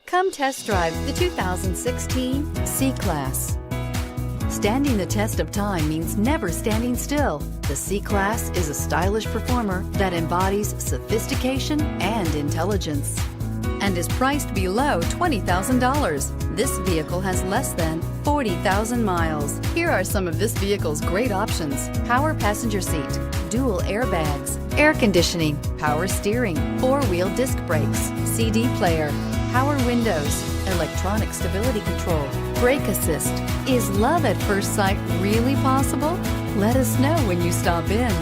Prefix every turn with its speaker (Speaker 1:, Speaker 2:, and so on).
Speaker 1: Come test drive the 2016 C-Class. Standing the test of time means never standing still. The C-Class is a stylish performer that embodies sophistication and intelligence and is priced below $20,000. This vehicle has less than 40,000 miles. Here are some of this vehicle's great options: power passenger seat, dual airbags, air conditioning, power steering, four-wheel disc brakes, CD player, power windows, electronic stability control, brake assist. Is love at first sight really possible? Let us know when you stop in.